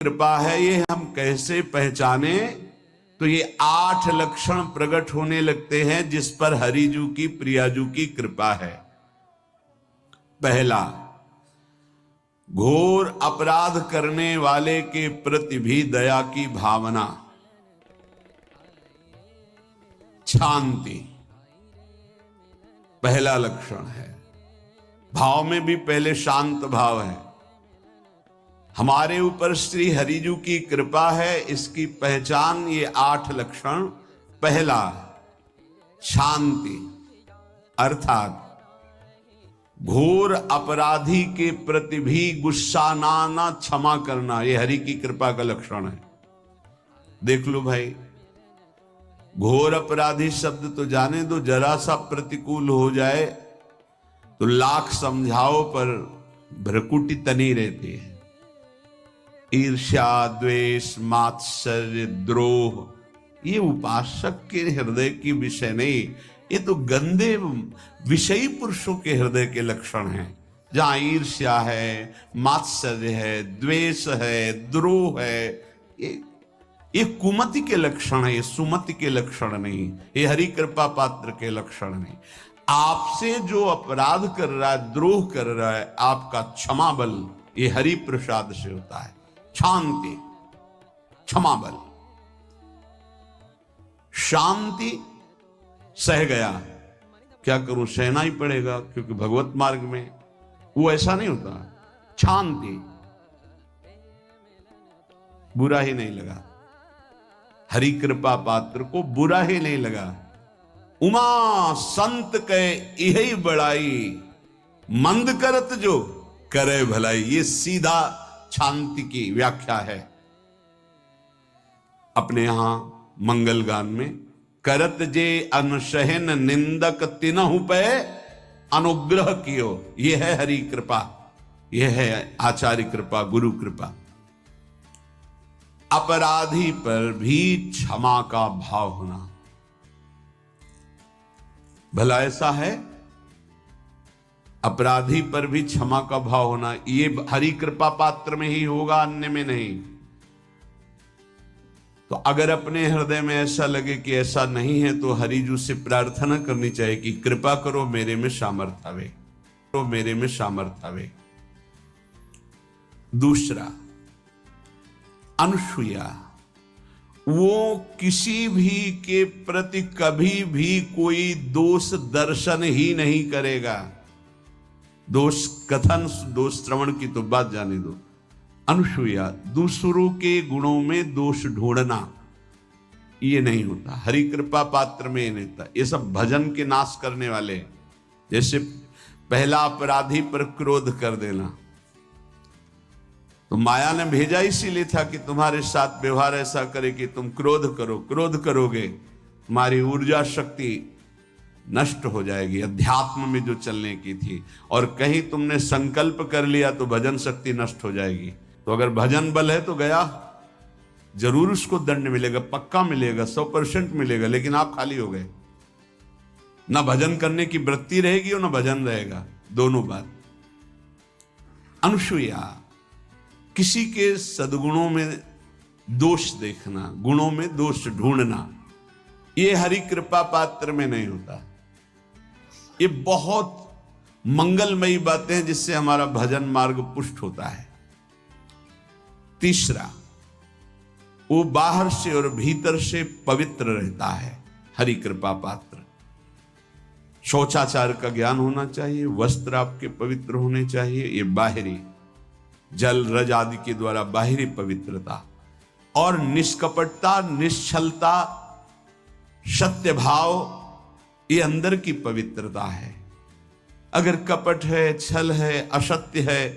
कृपा है ये हम कैसे पहचाने? तो ये 8 लक्षण प्रकट होने लगते हैं जिस पर हरिजू की प्रियाजू की कृपा है। पहला, घोर अपराध करने वाले के प्रति भी दया की भावना, शांति पहला लक्षण है। भाव में भी पहले शांत भाव है। हमारे ऊपर श्री हरिजू की कृपा है, इसकी पहचान ये 8 लक्षण। पहला, शांति, अर्थात घोर अपराधी के प्रति भी गुस्सा ना क्षमा करना, ये हरि की कृपा का लक्षण है। देख लो भाई, घोर अपराधी शब्द तो जाने दो, जरा सा प्रतिकूल हो जाए तो लाख समझाओ पर भ्रकुटी तनी रहती है। ईर्ष्या, द्वेष, मात्सर्य, द्रोह, ये उपासक के हृदय की विषय नहीं, ये तो गंदे विषयी पुरुषों के हृदय के लक्षण हैं। जहां ईर्ष्या है, मात्सर्य है, द्वेष है, द्रोह है, ये कुमति के लक्षण है, ये सुमति के लक्षण नहीं, ये हरि कृपा पात्र के लक्षण नहीं। आपसे जो अपराध कर रहा है, द्रोह कर रहा है, आपका क्षमा बल ये हरि प्रसाद से होता है। शांति, क्षमा बल, शांति, सह गया, क्या करूं, सहना ही पड़ेगा क्योंकि भगवत मार्ग में वो ऐसा नहीं होता। शांति, बुरा ही नहीं लगा, हरि कृपा पात्र को बुरा ही नहीं लगा। उमा संत के यही बड़ाई, मंद करत जो करे भलाई, ये सीधा शांति की व्याख्या है। अपने यहां मंगल गान में, करत जे अनसहन निंदक तिनहु पे अनुग्रह कियो, ये है हरि कृपा, ये है आचार्य कृपा, गुरु कृपा। अपराधी पर भी क्षमा का भाव होना, भला ऐसा है? अपराधी पर भी क्षमा का भाव होना, ये हरि कृपा पात्र में ही होगा, अन्य में नहीं। तो अगर अपने हृदय में ऐसा लगे कि ऐसा नहीं है, तो हरिजू से प्रार्थना करनी चाहिए कि कृपा करो, मेरे में सामर्थ्य आवे, तो मेरे में सामर्थ्य आवे। दूसरा, अनुसूया, वो किसी भी के प्रति कभी भी कोई दोष दर्शन ही नहीं करेगा। दोष कथन, दोष श्रवण की तो बात जाने दो। अनुसूया, दूसरों के गुणों में दोष ढूंढना, ये नहीं होता, हरि कृपा पात्र में ये नहीं होता। ये सब भजन के नाश करने वाले, जैसे पहला अपराधी पर क्रोध कर देना, तो माया ने भेजा इसीलिए था कि तुम्हारे साथ व्यवहार ऐसा करे कि तुम क्रोध करो, क्रोध करोगे तुम्हारी ऊर्जा शक्ति नष्ट हो जाएगी, अध्यात्म में जो चलने की थी, और कहीं तुमने संकल्प कर लिया तो भजन शक्ति नष्ट हो जाएगी। तो अगर भजन बल है तो गया, जरूर उसको दंड मिलेगा, पक्का मिलेगा, 100% मिलेगा, लेकिन आप खाली हो गए, ना भजन करने की वृत्ति रहेगी और ना भजन रहेगा, दोनों बात। अनुसूया, किसी के सद्गुणों में दोष देखना, गुणों में दोष ढूंढना, ये हरि कृपा पात्र में नहीं होता। ये बहुत मंगलमयी बातें हैं जिससे हमारा भजन मार्ग पुष्ट होता है। तीसरा, वो बाहर से और भीतर से पवित्र रहता है, हरि कृपा पात्र। शौचाचार का ज्ञान होना चाहिए, वस्त्र आपके पवित्र होने चाहिए, ये बाहरी, जल रज आदि के द्वारा बाहरी पवित्रता, और निष्कपटता, निश्चलता, सत्य भाव, ये अंदर की पवित्रता है। अगर कपट है, छल है, असत्य है,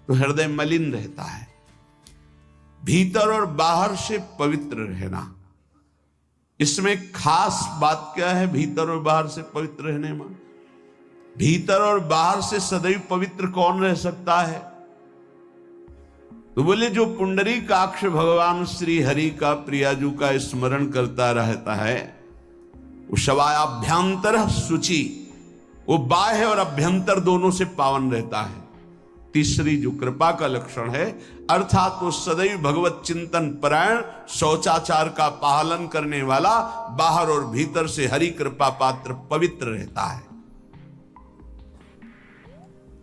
तो हृदय मलिन रहता है। भीतर और बाहर से पवित्र रहना, इसमें खास बात क्या है? भीतर और बाहर से पवित्र रहने में, भीतर और बाहर से सदैव पवित्र कौन रह सकता है? तो बोले जो पुंडरीकाक्ष भगवान श्री हरि का, प्रियाजू का स्मरण करता रहता है, वो शवायाभ्यंतर शुचि, वो बाह्य और अभ्यंतर दोनों से पावन रहता है। तीसरी जो कृपा का लक्षण है, अर्थात वो सदैव भगवत चिंतन परायण, शौचाचार का पालन करने वाला, बाहर और भीतर से हरि कृपा पात्र पवित्र रहता है।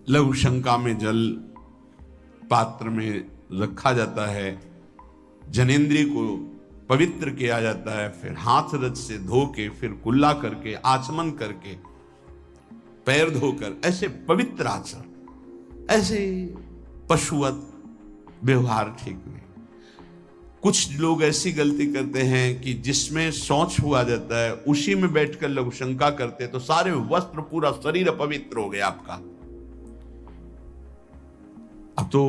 लघु शंका में जल पात्र में रखा जाता है, जनेंद्रिय को पवित्र किया जाता है, फिर हाथ रज से धो के, फिर कुल्ला करके, आचमन करके, पैर धोकर, ऐसे पवित्र आचरण, ऐसे पशुवत व्यवहार ठीक नहीं। कुछ लोग ऐसी गलती करते हैं कि जिसमें शौच हुआ जाता है उसी में बैठकर लघु शंका करते, तो सारे वस्त्र, पूरा शरीर अपवित्र हो गया आपका। अब तो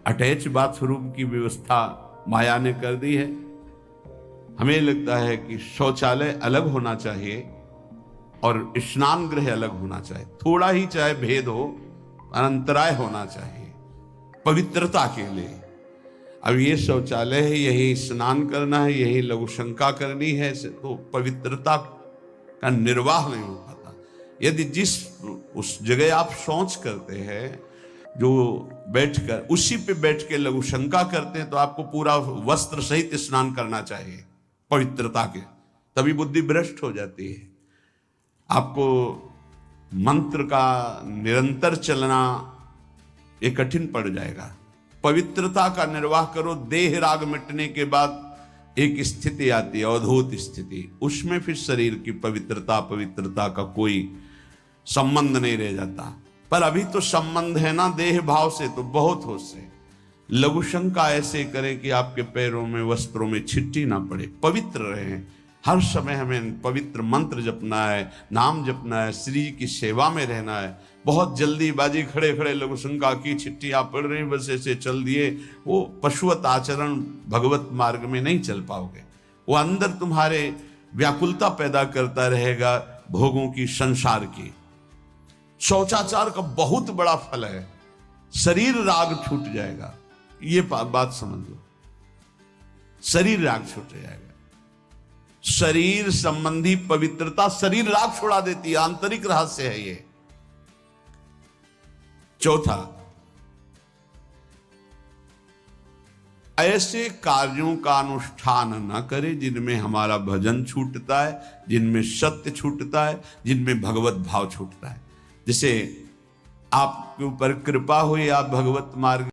अटैच बाथरूम की व्यवस्था माया ने कर दी है। हमें लगता है कि शौचालय अलग होना चाहिए और स्नान गृह अलग होना चाहिए, थोड़ा ही चाहे भेद हो, अंतराय होना चाहिए पवित्रता के लिए। अब ये शौचालय है, यही स्नान करना है, यही लघु शंका करनी है, तो पवित्रता का निर्वाह नहीं हो पाता। यदि जिस उस जगह आप शौच करते हैं, जो बैठकर उसी पे बैठ के लघु शंका करते हैं, तो आपको पूरा वस्त्र सहित स्नान करना चाहिए पवित्रता के, तभी बुद्धि भ्रष्ट हो जाती है। आपको मंत्र का निरंतर चलना ये कठिन पड़ जाएगा। पवित्रता का निर्वाह करो। देह राग मिटने के बाद एक स्थिति आती है, अवधूत स्थिति, उसमें फिर शरीर की पवित्रता का कोई संबंध नहीं रह जाता। पर अभी तो संबंध है ना देह भाव से, तो बहुत होश से लघु शंका ऐसे करें कि आपके पैरों में, वस्त्रों में छिट्टी ना पड़े, पवित्र रहें। हर समय हमें पवित्र मंत्र जपना है, नाम जपना है, श्री जी की सेवा में रहना है। बहुत जल्दीबाजी खड़े खड़े लघु शंका की, छिट्टियां पड़ रही, बस ऐसे चल दिए, वो पशुवत आचरण भगवत मार्ग में नहीं चल पाओगे। वो अंदर तुम्हारे व्याकुलता पैदा करता रहेगा, भोगों की, संसार की। शौचाचार का बहुत बड़ा फल है, शरीर राग छूट जाएगा। ये बात समझ लो, शरीर राग छूट जाएगा। शरीर संबंधी पवित्रता शरीर राग छुड़ा देती है, आंतरिक रहस्य है ये। चौथा, ऐसे कार्यों का अनुष्ठान न करे जिनमें हमारा भजन छूटता है, जिनमें सत्य छूटता है, जिनमें भगवत भाव छूटता है। जैसे आपके ऊपर कृपा हुई, आप भगवत मार्ग